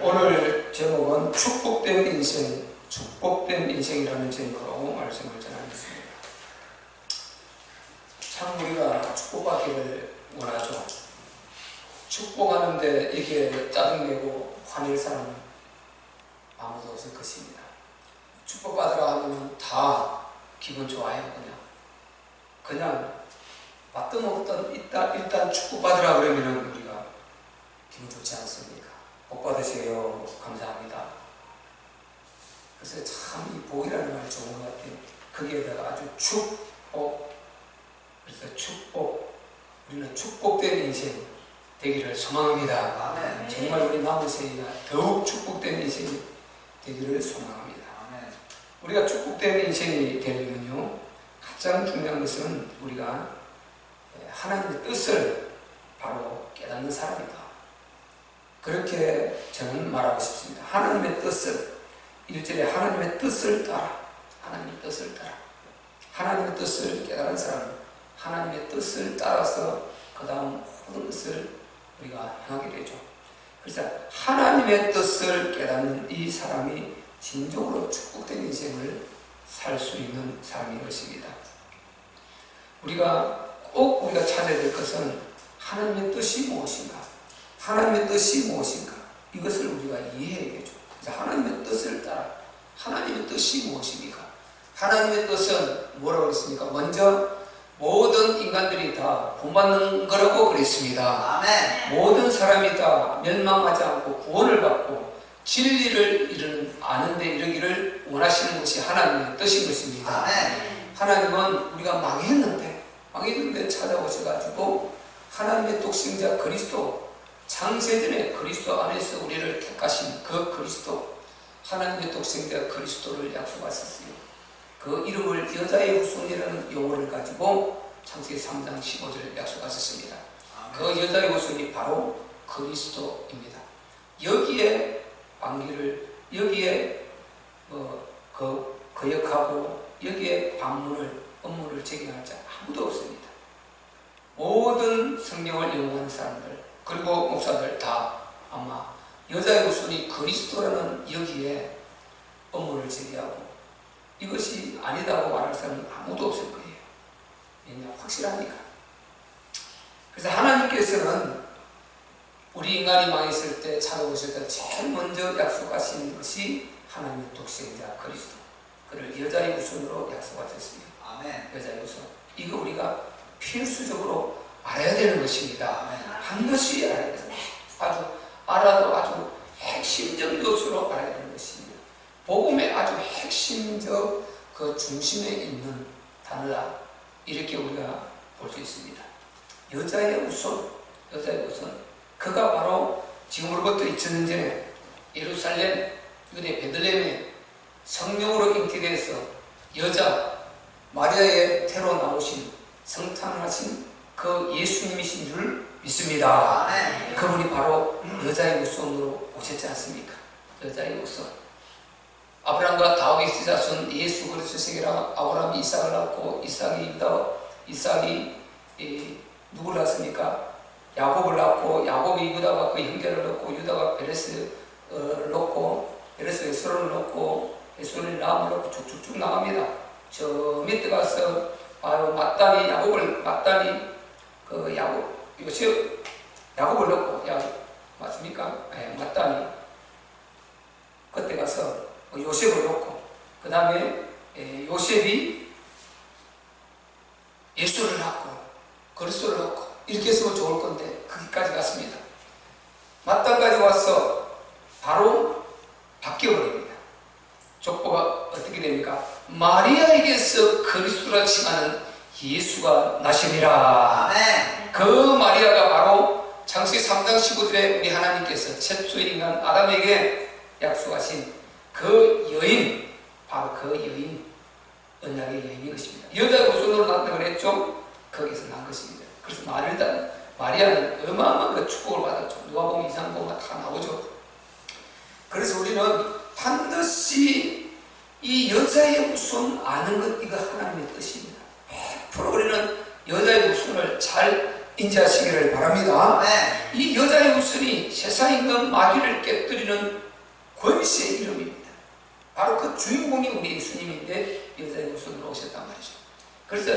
오늘 제목은 축복된 인생, 축복된 인생이라는 제목으로 말씀을 전하겠습니다. 참 우리가 축복받기를 원하죠. 축복하는데 이게 짜증내고 화낼 사람은 아무도 없을 것입니다. 축복받으라 하면 다 기분 좋아요. 그냥 맞든 없든 일단 축복받으라 그러면 우리가 기분 좋지 않습니까? 복 받으세요. 감사합니다. 그래서 참 이 복이라는 말이 좋은 것 같아요. 거기에다가 아주 축복, 그래서 축복, 우리는 축복된 인생 되기를 소망합니다. 아멘. 정말 우리 남은 생이가 더욱 축복된 인생이 되기를 소망합니다. 아멘. 우리가 축복된 인생이 되려면요, 가장 중요한 것은 우리가 하나님의 뜻을 바로 깨닫는 사람이다. 그렇게 저는 말하고 싶습니다. 하나님의 뜻을, 1절에 하나님의 뜻을 따라, 하나님의 뜻을 따라, 하나님의 뜻을 깨달은 사람은 하나님의 뜻을 따라서 그 다음 모든 것을 우리가 행하게 되죠. 그래서 하나님의 뜻을 깨닫는 이 사람이 진정으로 축복된 인생을 살 수 있는 사람인 것입니다. 꼭 우리가 찾아야 될 것은 하나님의 뜻이 무엇인가? 하나님의 뜻이 무엇인가? 이것을 우리가 이해해야죠. 그래서 하나님의 뜻을 따라, 하나님의 뜻이 무엇입니까? 하나님의 뜻은 뭐라고 그랬습니까? 먼저 모든 인간들이 다 구원받는 거라고 그랬습니다. 아멘. 모든 사람이 다 멸망하지 않고 구원을 받고 진리를 아는데 이르기를 원하시는 것이 하나님의 뜻인 것입니다. 아멘. 하나님은 우리가 망했는데 찾아오셔가지고 하나님의 독생자 그리스도, 창세전에 그리스도 안에서 우리를 택하신 그 그리스도, 하나님의 독생자 그리스도를 약속하셨어요. 그 이름을 여자의 후손이라는 용어를 가지고 창세기 3장 15절을 약속하셨습니다. 그 여자의 후손이 바로 그리스도입니다. 여기에 관계를, 여기에 거역하고 여기에 업무를 적용할 자 아무도 없습니다. 모든 성경을 연구하는 사람들, 그리고 목사들 다 아마 여자의 후손이 그리스도라는 여기에 업무를 제기하고 이것이 아니다고 말할 사람은 아무도 없을 거예요. 왜냐? 확실하니까. 그래서 하나님께서는 우리 인간이 망했을 때, 찾아오실 때 제일 먼저 약속하신 것이 하나님의 독생자 그리스도, 그를 여자의 후손으로 약속하셨습니다. 아멘. 여자의 후손. 이거 우리가 필수적으로 알아야 되는 것입니다. 아멘. 반드시 알아야 됩니다. 알아도 아주 핵심적 요소로 알아야 되는 것입니다. 복음의 아주 핵심적 그 중심에 있는 단어다. 이렇게 우리가 볼 수 있습니다. 여자의 후손. 그가 바로 지금으로부터 2000년 전에 예루살렘, 유대 베들레헴에 성령으로 잉태돼서 여자 마리아의 태로 나오신, 성탄하신 그 예수님이신 줄 믿습니다. 아멘. 그분이 바로 여자의 후손으로 오셨지 않습니까? 여자의 후손. 아브라함과 다윗의 자손 예수 그리스도에게라. 아브라함이 이삭을 낳고 이삭이 누구를 낳습니까? 야곱을 낳고, 야곱이 유다가 그 형제를 낳고, 유다가 베레스를 낳고, 베레스가 에스론을 낳고, 에스론이 라함을 낳고 쭉쭉쭉 나갑니다. 저 밑에 가서 바로 야곱을 낳고, 맞습니까? 네, 마따니. 그때 가서 요셉을 낳고, 그 다음에 요셉이 예수를 낳고, 그리스도를 낳고, 이렇게 했으면 좋을 건데 거기까지 갔습니다. 마땅까지 와서 바로 바뀌어버립니다. 족보가 어떻게 됩니까? 마리아에게서 그리스도라 칭하는 예수가 나시니라. 아멘. 그 마리아가 바로 창세기 3장 15절에 우리 하나님께서 최초의 인간 아담에게 약속하신 그 여인, 바로 그 여인, 언약의 여인이 것입니다. 여자의 후손으로 낳는다고 그랬죠? 거기서 난 것입니다. 그래서 마리아는 어마어마한 그 축복을 받았죠. 누가복음 2장 보면 다 나오죠. 그래서 우리는 반드시 이 여자의 후손 아는 것, 이거 하나님의 뜻입니다. 100% 우리는 여자의 후손을 잘 인지하시기를 바랍니다. 네. 이 여자의 후손이 세상에 있는 마귀를 깨뜨리는 권세의 이름입니다. 바로 그 주인공이 우리 예수님인데 여자의 후손으로 오셨단 말이죠. 그래서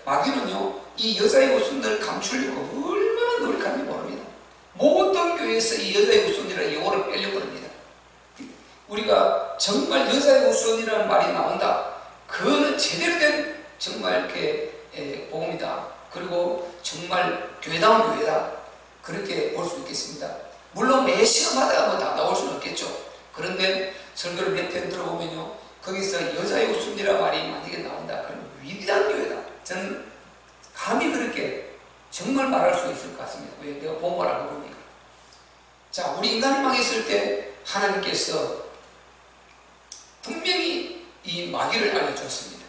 마귀는요, 이 여자의 후손을 감추려고 얼마나 노력하는지 모릅니다. 모든 교회에서 이 여자의 후손이라는 용어를 빼려고 합니다. 우리가 정말 여자의 후손이라는 말이 나온다, 그거는 제대로 된 정말 이렇게 복음이다, 그리고 정말 교회다운 교회다, 그렇게 볼 수 있겠습니다. 물론 매 시간마다 뭐 다 나올 수는 없겠죠. 그런데 설교를 몇 편 들어보면요, 거기서 여자의 후손이라는 말이 만약에 나온다, 그러면 위대한 교회다. 저는 감히 그렇게 정말 말할 수 있을 것 같습니다. 왜? 내가 복음을 알고 보니까. 자, 우리 인간이 망했을 때 하나님께서 분명히 이 마귀를 알려줬습니다.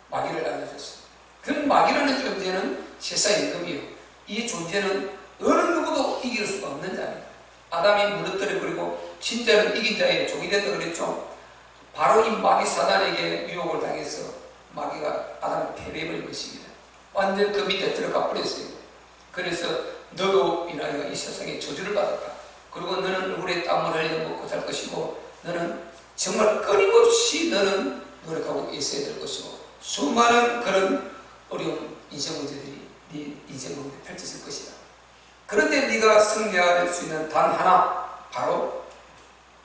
마귀를 알려줬습니다. 그 마귀라는 존재는 세상의 임금이요, 이 존재는 어느 누구도 이길 수가 없는 자입니다. 아담이 무너뜨려버리고 신자는 이긴 자의 종이 된다 그랬죠. 바로 이 마귀 사단에게 유혹을 당해서 마귀가 아담을 패배해버린 것입니다. 완전 그 밑에 들어가 버렸어요. 그래서 너로 인하여 이 세상에 저주를 받았다. 그리고 너는 얼굴에 땀을 흘려 먹고 살 것이고, 너는 정말 끊임없이 너는 노력하고 있어야 될 것이고, 수많은 그런 어려운 인생 문제들이 네 인생 가운데 펼쳐질 것이다. 그런데 네가 승리할 수 있는 단 하나, 바로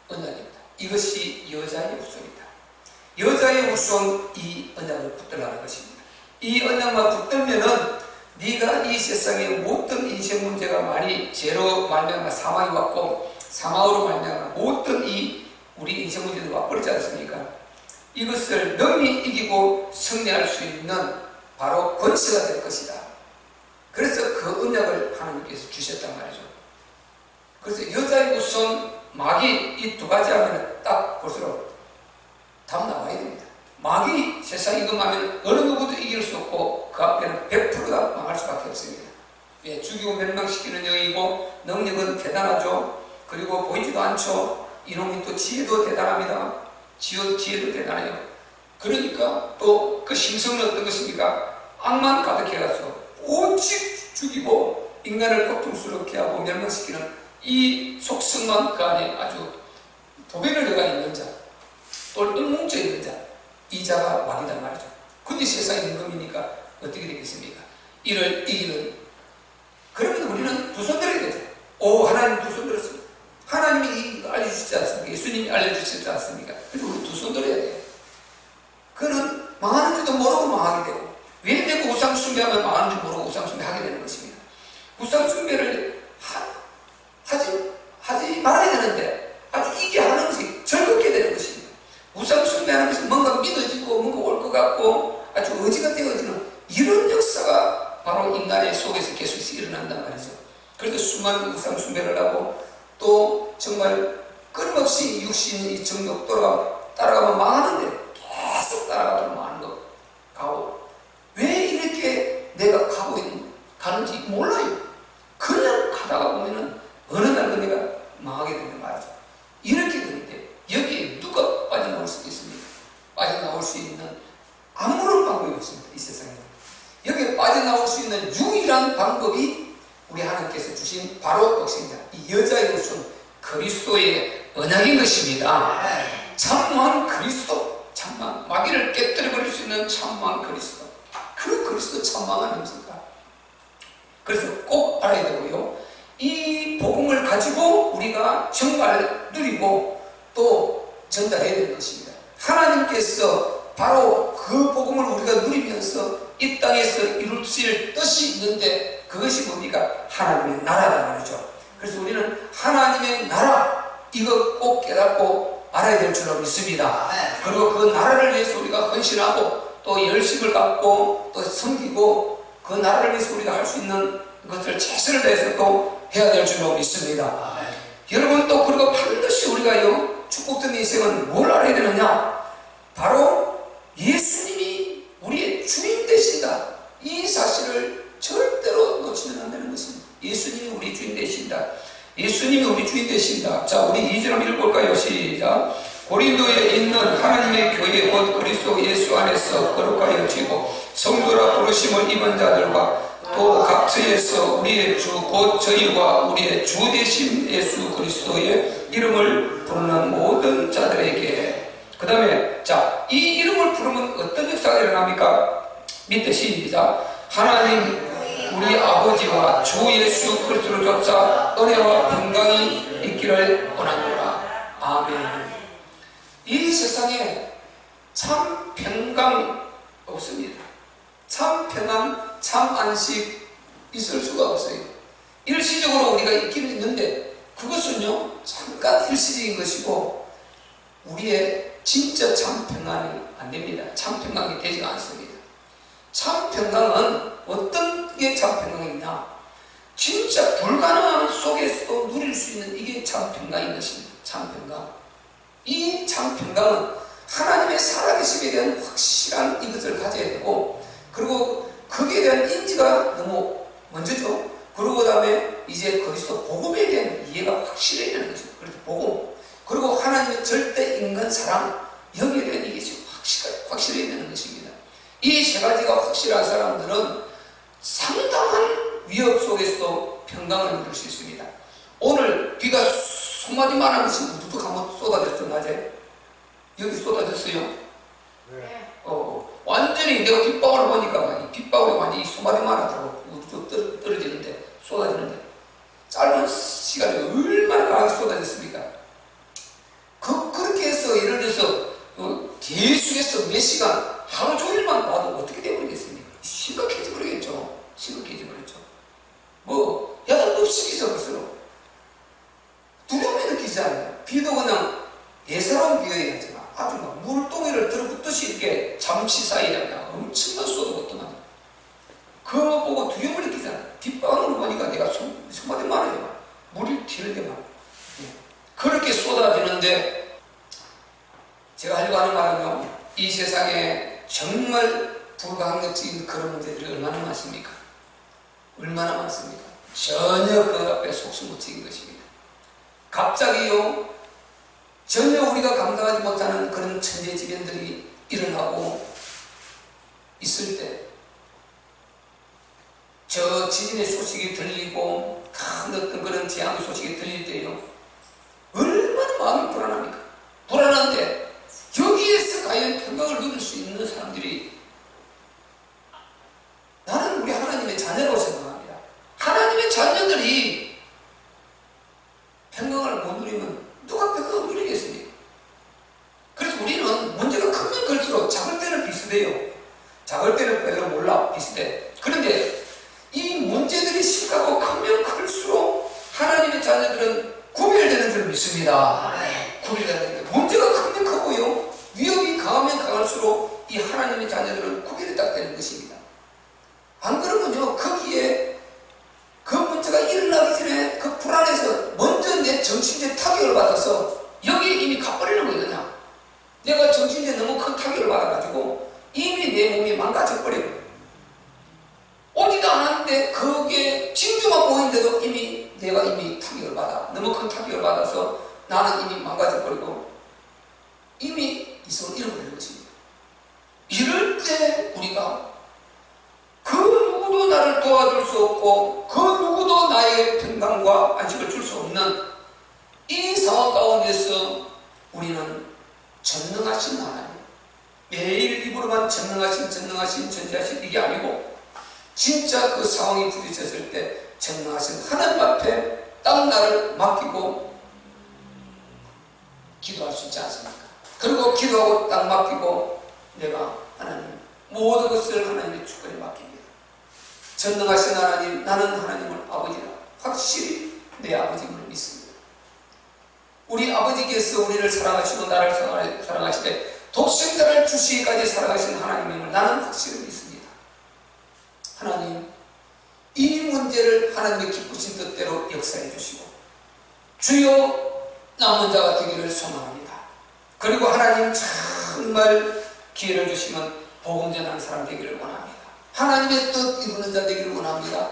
언약입니다. 이것이 여자의 후손이다. 여자의 후손, 이 언약을 붙들라는 것입니다. 이 언약만 붙들면은 네가 이 세상에 모든 인생 문제가 많이 죄로 말미암아 사망이 왔고, 사망으로 말미암아 모든 이 우리 인생 문제들이 와버리지 않습니까? 이것을 능히 이기고 승리할 수 있는 바로 권세가 될 것이다. 그래서 그 언약을 하나님께서 주셨단 말이죠. 그래서 여자의 후손, 마귀, 이 두 가지 하면 딱 볼수록 답 나와야 됩니다. 마귀, 세상 임금하면 어느 누구도 이길 수 없고 그 앞에는 100%다 망할 수밖에 없습니다. 예, 죽이고 멸망시키는 영이고 능력은 대단하죠. 그리고 보이지도 않죠. 이놈이 또 지혜도 대단합니다. 지혜도 대단해요. 그러니까 또 그 심성은 어떤 것입니까? 악만 가득해가지고 오직 죽이고 인간을 고통스럽게 하고 멸망시키는 이 속성만 그 안에 아주 도배를 들어가 있는 자, 똘똘 뭉쳐 있는 자, 이 자가 마귀단 말이죠. 근데 세상의 임금이니까 어떻게 되겠습니까? 이를 이기는, 그러면 우리는 두 손 들어야 되죠. 오, 하나님 두 손 들었습니다. 하나님이 알려주시지 않습니까? 예수님이 알려주시지 않습니까? 그래서 우리 두 손 들어야 돼요. 그는 망하는지도 모르고 망하게 되고, 왜 내가 우상숭배하면 망하는지 모르고 우상숭배하게 되는 것입니다. 우상숭배를 하지 말아야 되는데 아주 이게 하는 것이 즐겁게 되는 것입니다. 우상숭배하는 것이 뭔가 믿어지고 뭔가 올 것 같고 아주 의지가 되어지는 이런 역사가 바로 인간의 속에서 계속 일어난단 말이죠. 그래서 수많은 우상숭배를 하고 또 정말 끊임없이 육신이 정욕 따라가면 망하는데 계속 따라가도록 망하는 것 가고, 왜 이렇게 내가 가는지 몰라요. 그냥 가다가 보면은 어느 날 내가 망하게 되는 말이죠. 이렇게 되는데 여기에 누가 빠져나올 수 있습니까? 빠져나올 수 있는 아무런 방법이 없습니다. 이 세상에. 여기에 빠져나올 수 있는 유일한 방법이 우리 하나님께서 주신 바로 독생자, 이 여자의 후손 그리스도의 언약인 것입니다. 참만 그리스도, 참만, 마귀를 깨뜨려버릴 수 있는 참만 그리스도. 그 그리스도 참만은 뭡니까? 그래서 꼭 알아야 되고요, 이 복음을 가지고 우리가 정말 누리고 또 전달해야 되는 것입니다. 하나님께서 바로 그 복음을 우리가 누리면서 이 땅에서 이루실 뜻이 있는데 그것이 뭡니까? 하나님의 나라란 말이죠. 그래서 우리는 하나님의 나라, 이거 꼭 깨닫고 알아야 될 줄로 믿습니다. 그리고 그 나라를 위해서 우리가 헌신하고 또 열심을 갖고 또 섬기고 그 나라를 위해서 우리가 할 수 있는 것을 최선을 다해서 또 해야 될 줄로 믿습니다. 여러분, 또 그리고 반드시 우리가요, 축복된 인생은 뭘 알아야 되느냐? 바로 예수님이 우리의 주인 되신다, 이 사실을 절대로 놓치면 안 되는 것입니다. 예수님이 우리 주인 되신다. 예수님이 우리 주인 되신다. 자, 우리 2절 읽어볼까요? 시작. 고린도에 있는 하나님의 교회 곧 그리스도 예수 안에서 거룩하여지고 성도라 부르심을 입은 자들과 또 각처에서 우리의 주 곧 저희와 우리의 주 되신 예수 그리스도의 이름을 부르는 모든 자들에게. 그 다음에 자, 이 이름을 부르면 어떤 역사가 일어납니까? 밑에 시작. 하나님 우리 아버지와 주 예수 그리스도를 쫓아 은혜와 평강이 있기를 원하노라. 아멘. 이 세상에 참 평강 없습니다. 참 평안, 참 안식 있을 수가 없어요. 일시적으로 우리가 있기는 있는데 그것은요 잠깐 일시적인 것이고 우리의 진짜 참 평안이 안 됩니다. 참 평강이 되지가 않습니다. 참 평강은 어떤 게 참 평강이냐? 진짜 불가능한 속에서도 누릴 수 있는 이게 참 평강인 것입니다. 참 평강. 이 참 평강은 하나님의 살아계심에 대한 확실한 이것을 가져야 되고, 그리고 거기에 대한 인지가 너무 먼저죠. 그리고 그 다음에 이제 거기서 복음에 대한 이해가 확실해야 되는 거죠. 그래서 복음, 그리고 하나님의 절대 인간 사랑, 여기에 대한 이게 확실해야 되는 것입니다. 이 세 가지가 확실한 사람들은 상당한 위협 속에서도 평강을 누릴 수 있습니다. 오늘 비가 손마디만한 것이 우두둑 한번 쏟아졌죠. 낮에 여기 쏟아졌어요. 네. 완전히 내가 빗방울을 보니까 이 빗방울이 완전히 손마디만 하더라고. 우두둑 떨어지는데, 쏟아지는데 짧은 시간에 얼마나 강하게 쏟아졌습니까? 그렇게 해서 예를 들어서 계속해서 몇 시간 하루 종일만 봐도 어떻게 되버리겠습니까? 심각해져 버리겠죠. 심각해져 버렸죠. 뭐 야단도 없이죠. 그것으로 두려움이 느끼잖아요. 비도 그냥 예사로운 비어야 하지만 아주 막 물동이를 들어붙듯이 이렇게 잠시 사이에 엄청난 쏟아붓더만 그거 보고 두려움을 느끼잖아요. 빗방울을 보니까 내가 손바닥만 해요. 물이 튀는데만 그렇게 쏟아지는데, 제가 하려고 하는 말은요, 이 세상에 정말 불가항력적인 그런 문제들이 얼마나 많습니까? 얼마나 많습니까? 전혀 그 앞에 속수 못 치는 것입니다. 갑자기요, 전혀 우리가 감당하지 못하는 그런 천재지변들이 일어나고 있을 때, 저 지진의 소식이 들리고 큰 어떤 그런 재앙의 소식이 들릴 때요, 얼마나 마음이 불안합니까? 불안한데 여기에서 과연 평강을 누릴 수 있는 사람들이, 나는 우리 하나님의 자녀라고 생각합니다. 하나님의 자녀들이 평강을 못 누리면 누가 평강을 누리겠습니까? 그래서 우리는 문제가 크면 클수록 작을 때는 비슷해요. 작을 때는 별로 몰라, 비슷해. 그런데 이 문제들이 심각하고 크면 클수록 하나님의 자녀들은 구별되는 줄 믿습니다. 구별되는 게 문제가 크면 크고요, 위협이 강하면 강할수록 이 하나님의 자녀들은 구별이 딱 되는 것입니다. 안 그러면요, 거기에 그 문제가 일어나기 전에 그 불안에서 먼저 내 정신적 타격을 받아서 여기에 이미 가버리는 거거든요. 내가 정신적 너무 큰 타격을 받아가지고 이미 내 몸이 망가져버리고, 오지도 않았는데 거기에 징조만 보이는데도 이미 내가 타격을 받아, 너무 큰 타격을 받아서 나는 이미 망가져버리고 이미 이성을 잃어버리는 것입니다. 이럴 때 우리가 그 누구도 나를 도와줄 수 없고 그 누구도 나에게 평강과 안식을 줄 수 없는 이 상황 가운데서 우리는 전능하신 하나님, 매일 입으로만 전능하신 전지하신 이게 아니고 진짜 그 상황이 부딪혔을 때 전능하신 하나님 앞에 딱 나를 맡기고 기도할 수 있지 않습니까? 그리고 기도하고 딱 맡기고 내가 하나님 모든 것을 하나님의 주권에 맡깁니다. 전능하신 하나님, 나는 하나님을 아버지라 확실히 내 아버지임을 믿습니다. 우리 아버지께서 우리를 사랑하시고 나를 사랑하시되 독생자를 주시기까지 사랑하신 하나님임을 나는 확실히 믿습니다. 하나님, 이 문제를 하나님의 기쁘신 뜻대로 역사해 주시고 주여 남은 자가 되기를 소망합니다. 그리고 하나님 정말 기회를 주시면 복음 전하는 사람 되기를 원합니다. 하나님의 뜻 이루는 자 되기를 원합니다.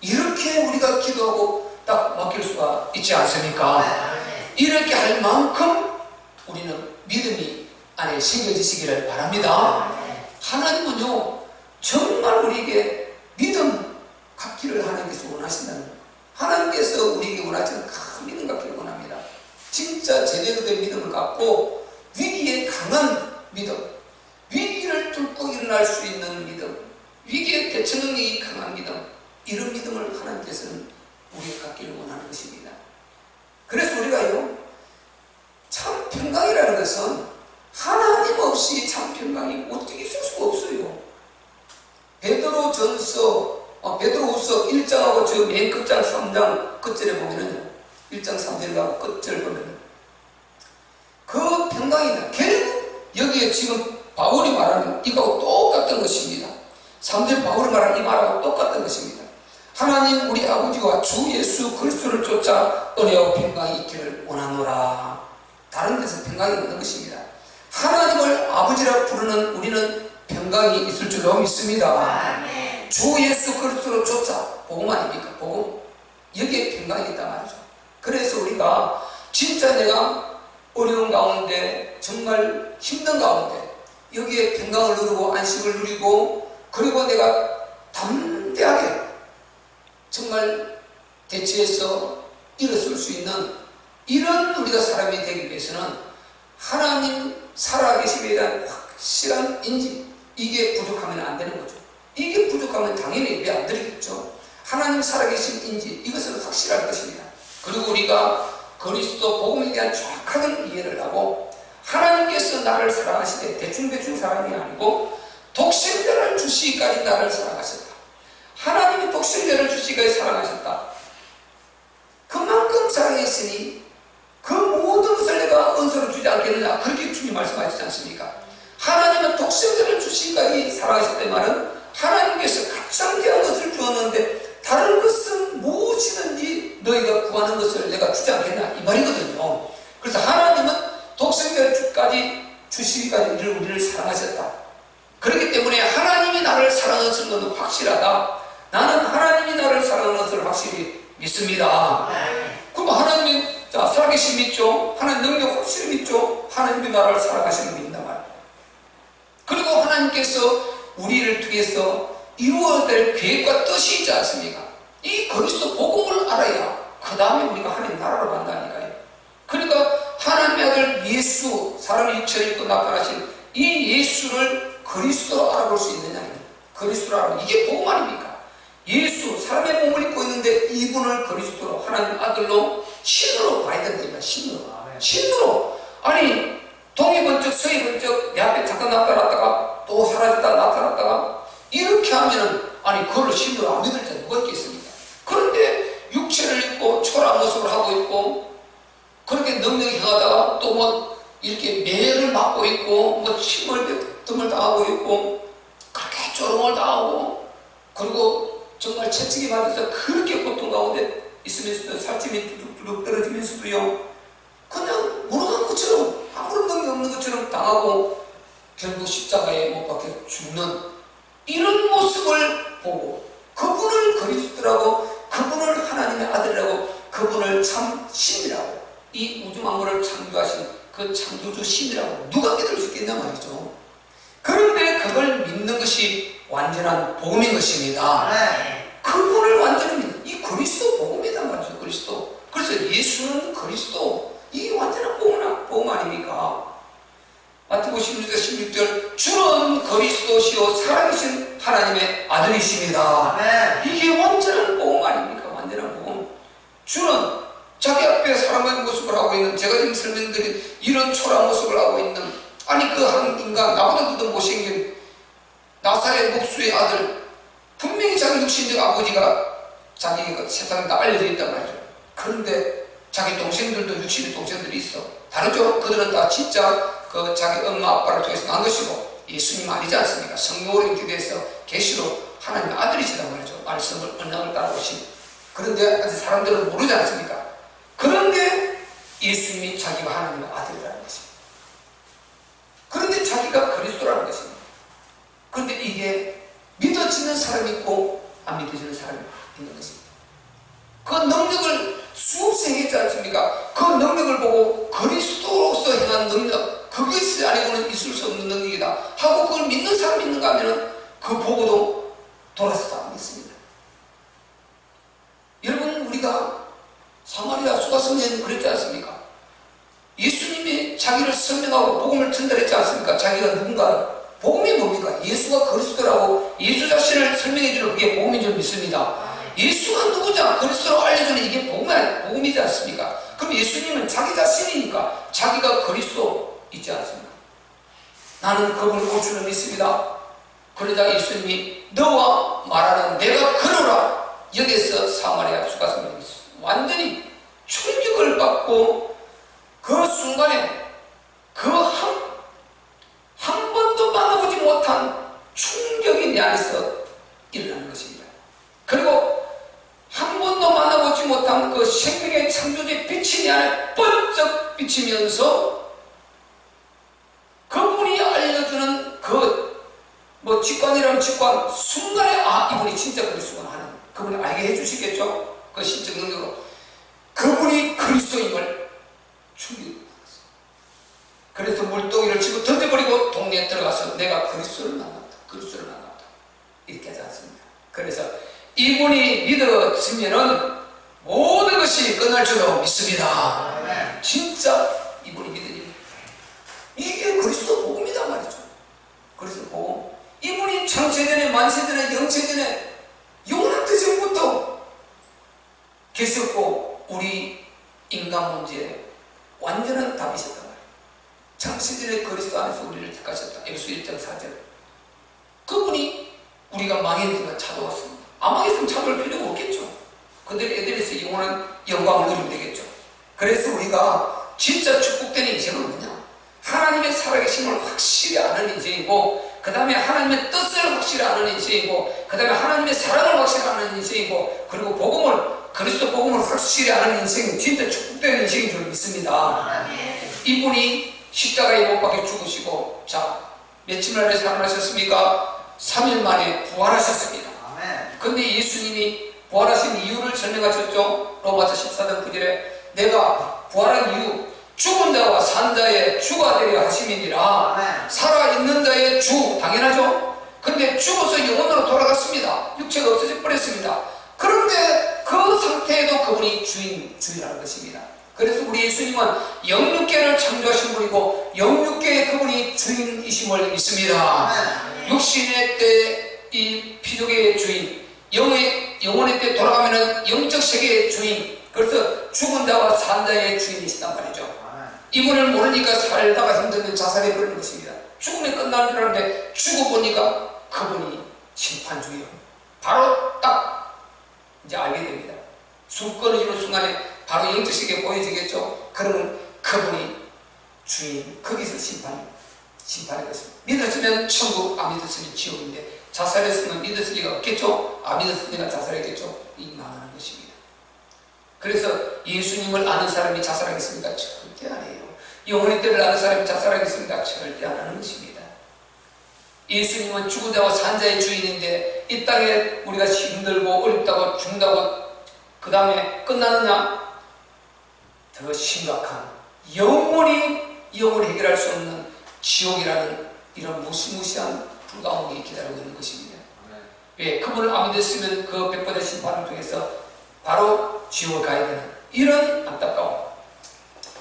이렇게 우리가 기도하고 딱 맡길 수가 있지 않습니까? 이렇게 할 만큼 우리는 믿음이 안에 심겨지시기를 바랍니다. 하나님은요 정말 우리에게 믿음, 갖기를 하나님께서 원하신다는 거예요. 하나님께서 우리에게 원하시는 큰 믿음 갖기를 원합니다. 진짜 제대로 된 믿음을 갖고 위기에 강한 믿음, 위기를 뚫고 일어날 수 있는 믿음, 위기에 대처 능력이 강한 믿음, 이런 믿음을 하나님께서는 우리가 갖기를 원하는 것입니다. 그래서 우리가요, 참 평강이라는 것은 하나님 없이 참 평강이 어떻게 있을 수가 없어요. 베드로전서, 베드로후서 1장하고 저 맨 끝장 3장 끝절에 보면은요, 1장 3절 가고 끝절 보면은 그 평강이다. 결국 여기에 지금 바울이 말하는 이거하고 똑같은 것입니다. 3절 바울이 말하는 이 말하고 똑같은 것입니다. 하나님 우리 아버지와 주 예수 그리스도를 쫓아 은혜와 평강이 있기를 원하노라. 다른 데서 평강이 없는 것입니다. 하나님을 아버지라 부르는 우리는 평강이 있을 줄로 믿습니다. 주 예수 그리스도를 쫓아, 복음 아닙니까? 복음. 여기에 평강이 있단 말이죠. 그래서 우리가 진짜 내가 어려운 가운데, 정말 힘든 가운데 여기에 평강을 누리고 안식을 누리고, 그리고 내가 담대하게 정말 대처해서 일어설 수 있는 이런 우리가 사람이 되기 위해서는 하나님 살아계심에 대한 확실한 인지, 이게 부족하면 안 되는 거죠. 이게 부족하면 당연히 예배 안 드리겠죠. 하나님 살아계신 인지, 이것은 확실할 것입니다. 그리고 우리가 그리스도 복음에 대한 정확한 이해를 하고, 하나님께서 나를 사랑하시되 대충 사랑이 아니고 독생자를 주시기까지 나를 사랑하셨다. 하나님이 독생자를 주시기까지 사랑하셨다. 그만큼 사랑했으니 그 모든 것을 내가 은사로 주지 않겠느냐, 그렇게 주님 말씀하시지 않습니까? 하나님은 독생자를 주시기까지 사랑하셨다는 말은 하나님께서 가장 귀한 것을 주었는데 다른 것은 무엇이든지 너희가 구하는 것을 내가 주지 않겠나, 이 말이거든요. 그래서 하나님은 독생자까지 주시기까지 우리를 사랑하셨다. 그렇기 때문에 하나님이 나를 사랑하시는 것은 확실하다. 나는 하나님이 나를 사랑하는 것을 확실히 믿습니다. 그럼 하나님이 살아계신 믿죠. 하나님 능력 확실히 믿죠. 하나님이 나를 사랑하시는 거 믿는단 말이에요. 그리고 하나님께서 우리를 통해서 이루어야 될 계획과 뜻이 있지 않습니까? 이 그리스도 복음을 알아야 그 다음에 우리가 하나님 나라로 간다니까요. 그러니까 하나님의 아들 예수, 사람의 육체를 입고 나타나신 이 예수를 그리스도로 알아볼 수 있느냐, 그리스도로 알아볼, 이게 복음 아닙니까? 예수, 사람의 몸을 입고 있는데 이분을 그리스도로, 하나님 아들로, 신으로 봐야 된다. 신으로. 아니, 동이 번쩍 서이 번쩍 내 앞에 잠깐 나타났다가 또 사라졌다 나타났다가 이렇게 하면은, 아니 그걸 신으로 안 믿을 자 누가 있겠습니까? 그런데 육체를 입고 초라한 모습을 하고 있고, 그렇게 능력이 행하다가 또 뭐 이렇게 매를 맞고 있고, 뭐 침을 등을 당하고 있고, 그렇게 조롱을 당하고, 그리고 정말 채찍이 맞아서 그렇게 고통 가운데 있으면서도 살찜이 뚝뚝뚝 떨어지면서도요, 그냥 무능한 것처럼, 아무런 능력 없는 것처럼 당하고 결국 십자가에 못 박혀 죽는 이런 모습을 보고, 그분을 그리스도라고, 그분을 하나님의 아들이라고, 그분을 참 신이라고, 이 우주 만물을 창조하신 그 창조주 신이라고 누가 믿을 수 있겠냐 말이죠. 그런데 그걸 믿는 것이 완전한 복음인 것입니다. 그분을 완전히 믿는, 이 그리스도 복음이란 말이죠. 그리스도. 그래서 예수는 그리스도, 이게 완전한 복음 아닙니까? 마태복음 16장 16절, 주는 그리스도시요 살아계신 하나님의 아들이십니다. 이게 완전한 복음 아닙니까? 완전한 복음. 주는 자기 앞에 사람의 모습을 하고 있는, 제가 지금 설명드린 이런 초라한 모습을 하고 있는, 아니 그 한 인간, 나보다 더 못생긴 나사렛 목수의 아들, 분명히 자기 육신적 아버지가 자기 그 세상에 알려져 있단 말이죠. 그런데 자기 동생들도 육신의 동생들이 있어. 다르죠? 그들은 다 진짜 그 자기 엄마 아빠를 통해서 난 것이고 예수님 아니지 않습니까? 성령으로 기대해서 계시로 하나님의 아들이시단 말이죠. 말씀을 언약을 따라오신. 그런데 아직 사람들은 모르지 않습니까? 그런데 예수님이 자기가 하나님의 아들이라는 것입니다. 그런데 자기가 그리스도라는 것입니다. 그런데 이게 믿어지는 사람이 있고 안 믿어지는 사람이 있는 것입니다. 그 능력을 수없이 행했지 않습니까? 그 능력을 보고 그리스도로서 행한 능력, 그것이 아니고는 있을 수 없는 능력이다 하고 그걸 믿는 사람이 있는가 하면 그 보고도 돌아서도 안 믿습니다. 예수님이 자기를 설명하고 복음을 전달했지 않습니까? 자기가 누군가. 복음이 뭡니까? 예수가 그리스도라고 예수 자신을 설명해주는 그게 복음인 줄 믿습니다. 예수가 누구냐? 그리스도로 알려주는 이게 복음이지 않습니까? 그럼 예수님은 자기 자신이니까 자기가 그리스도이지 않습니까? 나는 그분을 올 줄을 믿습니다. 그러자 예수님이 너와 말하는 내가 그러라. 여기에서 사마리아 주가서는 완전히 충격을 받고 그 순간에 그 한 번도 만나보지 못한 충격이 내 안에서 일어나는 것입니다. 그리고 한 번도 만나보지 못한 그 생명의 창조주의 빛이 내 안에 번쩍 비치면서 그분이 알려주는 직관이라는 직관 순간에 이분이 진짜 그리스도구나 하는 그분이 알게 해주시겠죠? 그 신적 능력으로 그분이 그리스도임을 충격받았어요. 그래서 물동이를 치고 던져버리고 동네에 들어가서 내가 그리스도를 만났다. 이렇게 하지 않습니다. 그래서 이분이 믿어지면은 모든 것이 끝날 줄로 믿습니다. 진짜 이분이 믿으니 이게 그리스도 복음이란 말이죠. 그리스도 복음. 이분이 창세전에 만세전에 영세전에 영원한 때전부터 계셨고 우리 인간 문제에 완전한 답이셨단 말이에요. 창세전에 그리스도 안에서 우리를 택하셨다. 에베소 1장 4절. 그분이 우리가 망했지만 찾아왔습니다. 안 망했으면 찾아올 필요가 없겠죠. 그들의 에덴에서 영원한 영광을 누리면 되겠죠. 그래서 우리가 진짜 축복되는 인생은 뭐냐? 하나님의 살아계심을 확실히 아는 인생이고 그 다음에 하나님의 뜻을 확실히 아는 인생이고 그 다음에 하나님의 사랑을 확실히 아는 인생이고 그리고 그리스도 복음을 확실히 아는 인생은 진짜 축복되는 인생인 줄 믿습니다. 이분이 십자가에 못 박혀 죽으시고 자 며칠 만에 살아나셨습니까? 3일 만에 부활하셨습니다. 근데 예수님이 부활하신 이유를 설명하셨죠. 로마서 14장 9절에 내가 부활한 이유 죽은 자와 산 자의 주가 되려 하심이니라. 살아있는 자의 주 당연하죠. 근데 죽어서 영혼으로 돌아갔습니다. 육체가 없어져 버렸습니다. 그런데 그 상태에도 그분이 주인이라는 것입니다. 그래서 우리 예수님은 영육계를 창조하신 분이고 영육계의 그분이 주인이심을 믿습니다. 육신의 때 이 피조계의 주인, 영혼의 때 돌아가면은 영적 세계의 주인, 그래서 죽은 자와 산 자의 주인이시단 말이죠. 이분을 모르니까 살다가 힘들면 자살해 버리는 것입니다. 죽음이 끝나는 줄 알았는데 죽어보니까 그분이 심판주요. 바로 딱 이제 알게 됩니다. 숨 끊어지는 순간에 바로 영적 세계에 보여지겠죠. 그러면 그분이 주인, 거기서 심판의 것입니다. 믿었으면 천국, 안 믿었으면 지옥인데 자살했으면 믿었을 리가 없겠죠. 안 믿었으니까 자살했겠죠. 이 망하는 것입니다. 그래서 예수님을 아는 사람이 자살하겠습니까? 절대 아니에요. 영혼의 때를 아는 사람이 자살하겠습니까? 절대 안 하는 것입니다. 예수님은 죽은 자와 산 자의 주인인데 이 땅에 우리가 힘들고 어렵다고 죽는다고 그 다음에 끝나느냐? 더 심각한 영원히 해결할 수 없는 지옥이라는 이런 무시무시한 불가항이 기다리고 있는 것입니다. 왜? 그분을 안 믿었으면 그 백번의 심판을 통해서 바로 지옥을 가야 되는 이런 안타까움.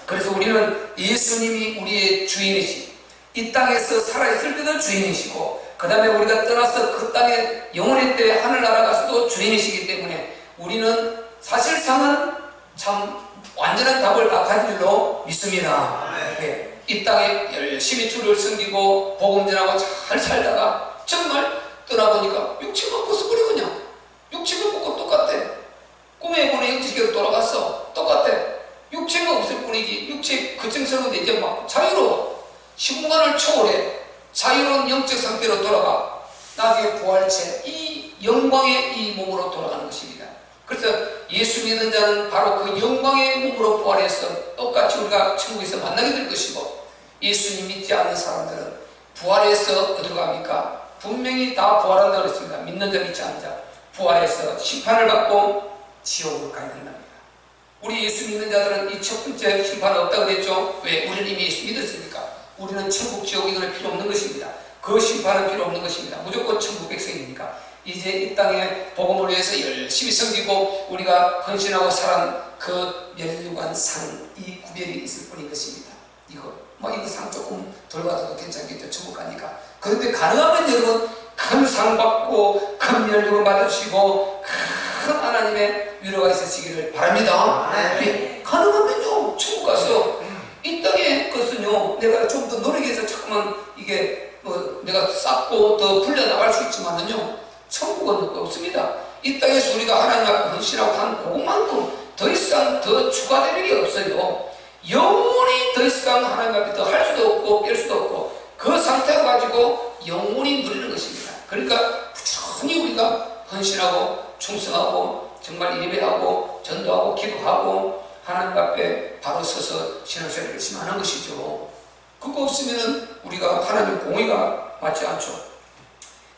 그래서 우리는 예수님이 우리의 주인이시, 이 땅에서 살아있을 때도 주인이시고 그 다음에 우리가 떠나서 그 땅에 영원의 때 하늘나라 가서도 주인이시기 때문에 우리는 사실상은 참 완전한 답을 다 가진 줄로 믿습니다. 네. 이 땅에 열심히 주를 섬기고 복음 전하고 잘 살다가 정말 떠나보니까 육체만 벗어버려 그냥. 육체만 벗고 똑같아. 꿈에 보는 영지계로 돌아갔어. 똑같아. 육체가 없을 뿐이지. 육체 걱정스러운데 이제 막 자유로워. 시공간을 초월해. 자유로운 영적 상태로 돌아가. 나중에 부활체 이 영광의 이 몸으로 돌아가는 것입니다. 그래서 예수 믿는 자는 바로 그 영광의 몸으로 부활해서 똑같이 우리가 천국에서 만나게 될 것이고 예수님 믿지 않는 사람들은 부활해서 어디로 갑니까? 분명히 다 부활한다고 했습니다. 믿는 자 믿지 않는 자 부활해서 심판을 받고 지옥으로 가야 된답니다. 우리 예수 믿는 자들은 이 첫 번째 심판은 없다고 그랬죠. 왜? 우리는 이미 예수 믿었으니까. 우리는 천국 지옥 이거는 필요 없는 것입니다. 그 심판은 필요 없는 것입니다. 무조건 천국 백성이니까. 이제 이 땅에 복음을 위해서 열심히 섬기고 우리가 헌신하고 살아난 그 멸류관 상 이 구별이 있을 뿐인 것입니다. 이거 상 조금 덜 받아도 괜찮겠죠. 천국 가니까. 그런데 가능하면 여러분 큰 상 받고 큰 면류관 받으시고 큰 하나님의 위로가 있으시기를 바랍니다. 네. 가능하면요 천국 가서 이 땅의 것은요 내가 좀 더 노력해서 자꾸만 이게 내가 쌓고 더 불려나갈 수 있지만은요 천국은 없습니다. 이 땅에서 우리가 하나님 앞에 헌신하고 한 그것만큼 더 이상 더 추가되는 게 없어요. 영원히 더 이상 하나님 앞에 더 할 수도 없고 뺄 수도 없고 그 상태를 가지고 영원히 누리는 것입니다. 그러니까 부지런히 우리가 헌신하고 충성하고 정말 예배하고 전도하고 기도하고 하나님 앞에 바로 서서 신앙생활을 열심히 하는 것이죠. 그거 없으면 우리가 하나님 공의가 맞지 않죠.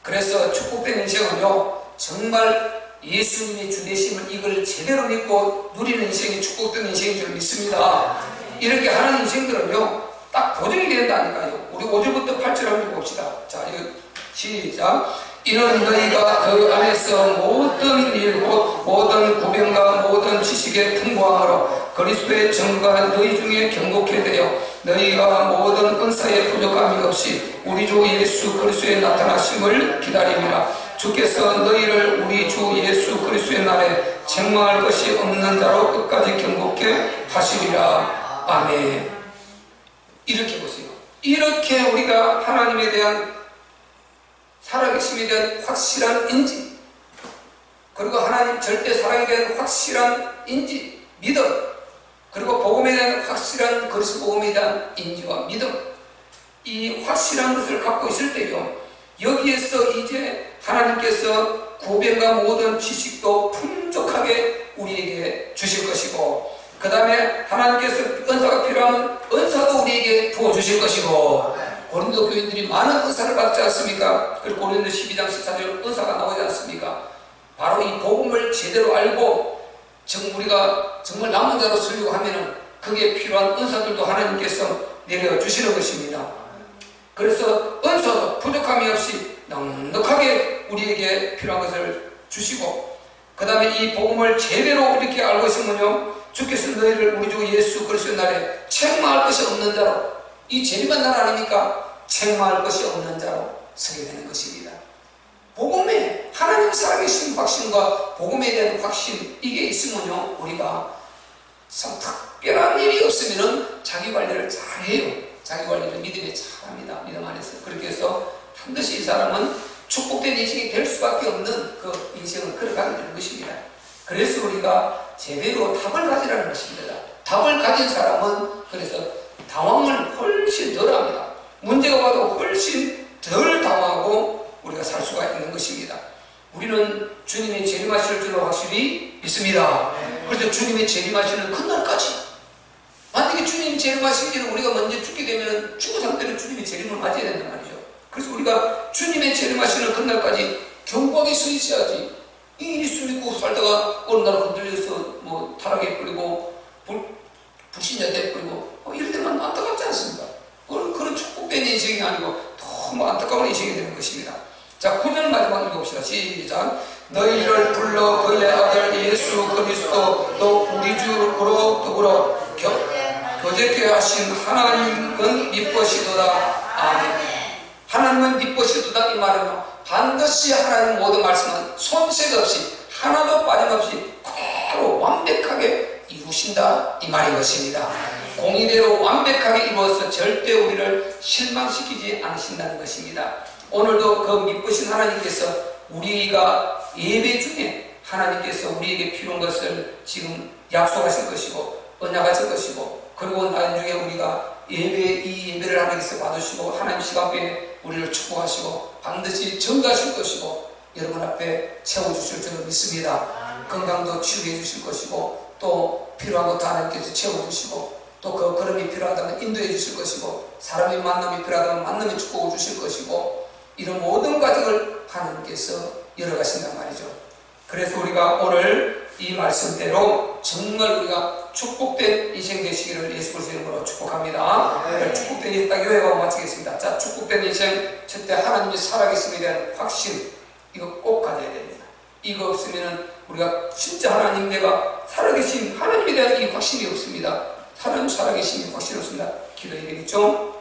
그래서 축복된 인생은요 정말 예수님의 주되심을 이걸 제대로 믿고 누리는 인생이 축복된 인생인 줄 믿습니다. 이렇게 하는 인생들은요 딱 보정이 된다니까요. 우리 5절부터 8절 한번 봅시다. 자, 이거 시작. 이는 너희가 그 안에서 모든 일 곧 모든 구변과 모든 지식의 풍부함으로 그리스도의 정과 너희 중에 경고케 되어 너희가 모든 은사의 부족함이 없이 우리 주 예수 그리스도의 나타나심을 기다림이라. 주께서 너희를 우리 주 예수 그리스도의 날에 책망할 것이 없는 자로 끝까지 경고케 하시리라. 아멘. 이렇게 보세요. 이렇게 우리가 하나님에 대한 살아계심에 대한 확실한 인지, 그리고 하나님 절대 사랑에 대한 확실한 인지, 믿음, 그리고 복음에 대한 확실한 그리스도 복음에 대한 인지와 믿음, 이 확실한 것을 갖고 있을 때요 여기에서 이제 하나님께서 구변과 모든 지식도 풍족하게 우리에게 주실 것이고, 그 다음에 하나님께서 은사가 필요하면 은사도 우리에게 부어주실 것이고, 고린도 교인들이 많은 은사를 받지 않습니까? 그리고 고린도 12장 14절 은사가 나오지 않습니까? 바로 이 복음을 제대로 알고 우리가 정말 남은 자로 쓰려고 하면은 그게 필요한 은사들도 하나님께서 내려주시는 것입니다. 그래서 은사도 부족함이 없이 넉넉하게 우리에게 필요한 것을 주시고, 그 다음에 이 복음을 제대로 이렇게 알고 있으면요 주께서 너희를 우리 주 예수 그리스도의 날에 책망할 것이 없는 자로, 이 재림한 날 아닙니까? 책망할 것이 없는 자로 서게 되는 것입니다. 복음에 하나님 살아계신 확신과 복음에 대한 확신, 이게 있으면요 우리가 참 특별한 일이 없으면 자기 관리를 잘해요. 자기 관리를 믿음에 잘합니다. 믿음 안에서. 그렇게 해서 반드시 이 사람은 축복된 인생이 될 수밖에 없는 그 인생을 걸어가게 되는 것입니다. 그래서 우리가 제대로 답을 가지라는 것입니다. 답을 가진 사람은 그래서 당황을 훨씬 덜 합니다. 문제가 와도 훨씬 덜 당황하고 우리가 살 수가 있는 것입니다. 우리는 주님의 재림하실 줄로 확실히 믿습니다. 그래서 주님의 재림하시는 그날까지, 만약에 주님이 재림하시기를 우리가 먼저 죽게 되면 죽은 상태로 주님의 재림을 맞이해야 된단 말이죠. 그래서 우리가 주님의 재림하시는 그날까지 견고하게 서 있어야지. 이 예수 믿고 살다가 어느 날 흔들려서 타락에 뿌리고 불신자 돼 뿌리고 이럴 때만 안타깝지 않습니까? 그런 축복된 인생이 아니고 너무 안타까운 인생이 되는 것입니다. 자, 9절 마지막 읽어봅시다. 시작. 너희를 불러 그의 아들 예수 그리스도 또 우리 주로 더불어 교제케 하신 하나님은 미쁘시도다. 아멘. 하나님은 미쁘시도다. 이 말은 반드시 하나님 모든 말씀은 손색 없이 하나도 빠짐없이 그대로 완벽하게 이루신다, 이 말인 것입니다. 공의대로 완벽하게 이루어서 절대 우리를 실망시키지 않으신다는 것입니다. 오늘도 그 미쁘신 하나님께서 우리가 예배 중에 하나님께서 우리에게 필요한 것을 지금 약속하실 것이고 언약하실 것이고, 그리고 나중에 우리가 이 예배를 하나님께서 받으시고 하나님 시간에 우리를 축복하시고 반드시 증가하실 것이고 여러분 앞에 채워주실 줄 믿습니다. 건강도 치유해 주실 것이고 또 필요한 것도 하나님께서 채워주시고 또 그 걸음이 필요하다면 인도해 주실 것이고 사람의 만남이 필요하다면 만남의 축복을 주실 것이고 이런 모든 과정을 하나님께서 열어가신단 말이죠. 그래서 우리가 오늘 이 말씀대로 정말 우리가 축복된 인생 되시기를 예수 그리스도 이름으로 축복합니다. 네. 축복된 인생 딱 요약하고 마치겠습니다. 자, 축복된 인생 첫째 하나님의 살아계심에 대한 확신, 이거 꼭 가져야 됩니다. 이거 없으면 우리가 진짜 하나님 내가 살아계신 하나님에 대한 이 확신이 없습니다. 하나님 살아계심이 확신이 없습니다. 기도해야 되겠죠.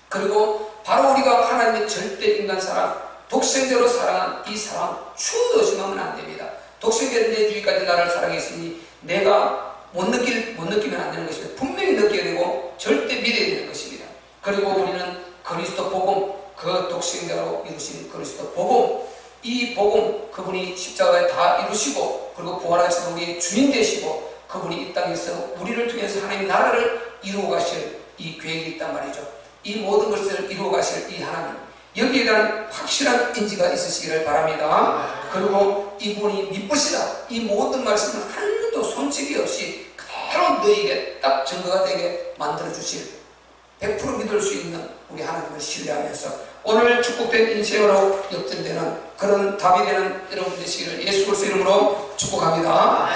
그리고 바로 우리가 하나님의 절대 인간 사랑, 독생자로 사랑한 이 사랑 추워도 의심하면 안 됩니다. 독생자는 내 주위까지 나를 사랑했으니 내가 못 느끼면 안 되는 것입니다. 분명히 느껴야 되고 절대 믿어야 되는 것입니다. 그리고 우리는 그리스도 복음, 그 독생자로 이루신 그리스도 복음, 이 복음, 그분이 십자가에 다 이루시고 그리고 부활하신 우리의 주인 되시고 그분이 이 땅에서 우리를 통해서 하나님의 나라를 이루어 가실 이 계획이 있단 말이죠. 이 모든 것을 이루어 가실 이 하나님, 여기에 대한 확실한 인지가 있으시기를 바랍니다. 그리고 이분이 미쁘시다, 이 모든 말씀을 하나도 손치기 없이 그대로 너에게 딱 증거가 되게 만들어주실 100% 믿을 수 있는 우리 하나님을 신뢰하면서 오늘 축복된 인생으로 역전되는 그런 답이 되는 여러분 되시기를 예수 그리스도 이름으로 축복합니다.